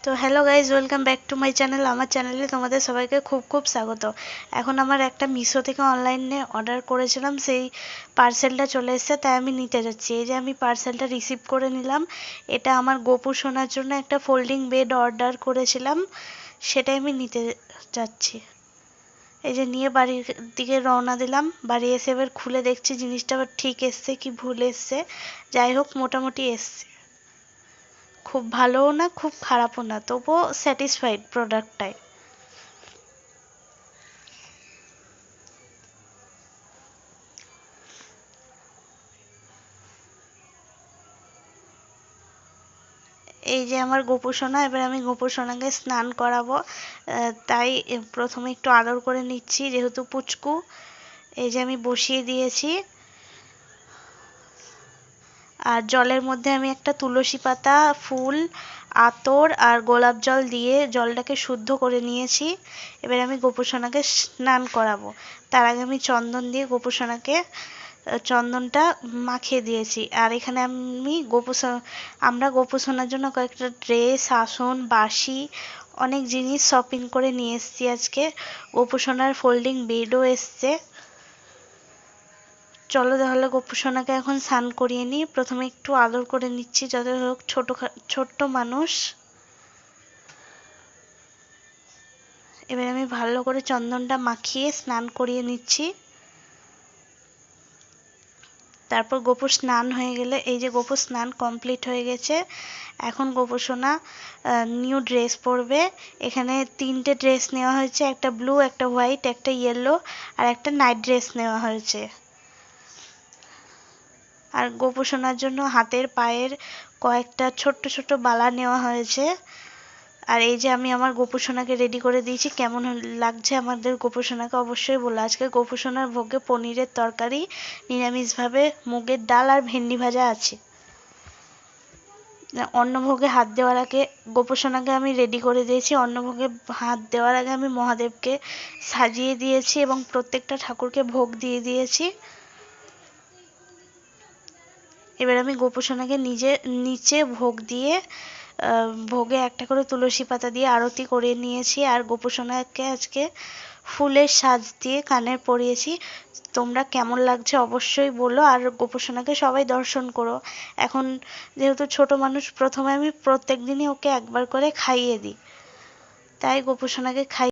তো hello guys, welcome back to my channel. আমার চ্যানেলে তোমাদের সবাইকে খুব খুব স্বাগত। এখন আমার একটা মিশো থেকে অনলাইনে অর্ডার করেছিলাম, সেই পার্সেলটা চলে এসেছে, তাই আমি নিতে যাচ্ছি। এই যে আমি পার্সেলটা রিসিভ করে নিলাম। এটা আমার গোপু সোনার জন্য একটা ফোল্ডিং বেড অর্ডার করেছিলাম, সেটাই আমি নিতে যাচ্ছি। এই যে নিয়ে বাড়ির দিকে রওনা দিলাম। বাড়ি এসে এবার খুলে দেখছি জিনিসটা আবার ঠিক এসছে কি ভুল এসছে। যাই হোক, মোটামুটি এসছে। খুব ভালোও না, খুব খারাপও না, তবুও স্যাটিসফাইড প্রোডাক্টটায়। এই যে আমার গোপু সোনা, এবার আমি গোপু সোনাকে স্নান করাবো, তাই প্রথমে একটু আদর করে নিচ্ছি, যেহেতু পুচকু। এই যে আমি বসিয়ে দিয়েছি, আর জলের মধ্যে আমি একটা তুলসী পাতা, ফুল, আতর আর গোলাপ জল দিয়ে জলটাকে শুদ্ধ করে নিয়েছি। এবার আমি গোপু সোনাকে স্নান করাবো। তার আগে আমি চন্দন দিয়ে গোপু সোনাকে চন্দনটা মাখিয়ে দিয়েছি। আর এখানে আমরা গোপু সোনার জন্য কয়েকটা ড্রেস, আসন, বাসি, অনেক জিনিস শপিং করে নিয়ে এসেছি আজকে। গোপু সোনার ফোল্ডিং বেডও এসছে। চলো তাহলে গোপু সোনাকে এখন স্নান করিয়ে নিই। প্রথমে একটু আদর করে নিচ্ছি, যত হোক ছোট্ট মানুষ। এবার আমি ভালো করে চন্দনটা মাখিয়ে স্নান করিয়ে নিচ্ছি। তারপর গোপুর স্নান হয়ে গেলে, এই যে গোপুর স্নান কমপ্লিট হয়ে গেছে। এখন গোপু সোনা নিউ ড্রেস পরবে। এখানে তিনটে ড্রেস নেওয়া হয়েছে, একটা ব্লু, একটা হোয়াইট, একটা ইয়েলো, আর একটা নাইট ড্রেস নেওয়া হয়েছে। আর গোপু সোনার জন্য হাতের পায়ের কয়েকটা ছোট্ট ছোট্ট বালা নেওয়া হয়েছে। আর এই যে আমি আমার গোপু সোনাকে রেডি করে দিয়েছি। কেমন লাগছে আমাদের গোপু সোনাকে অবশ্যই বলো। আজকে গোপু সোনার ভোগে পনিরের তরকারি, নিরামিষভাবে মুগের ডাল আর ভেন্ডি ভাজা আছে। অন্নভোগে হাত দেওয়ার আগে গোপু সোনাকে আমি রেডি করে দিয়েছি। অন্নভোগে হাত দেওয়ার আগে আমি মহাদেবকে সাজিয়ে দিয়েছি এবং প্রত্যেকটা ঠাকুরকে ভোগ দিয়ে দিয়েছি। এবার আমি গোপু সোনাকে নিচে ভোগ দিয়ে, ভোগে একটা করে তুলসী পাতা দিয়ে আরতি করে নিয়েছি। আর গোপু সোনাকে আজকে ফুলের সাজ দিয়ে কানের পরিয়েছি। তোমরা কেমন লাগছে অবশ্যই বলো। আর গোপু সোনাকে সবাই দর্শন করো। এখন যেহেতু ছোট মানুষ, প্রথমে আমি প্রত্যেক দিনই ওকে একবার করে খাইয়ে দিই, তাই গোপু সোনাকে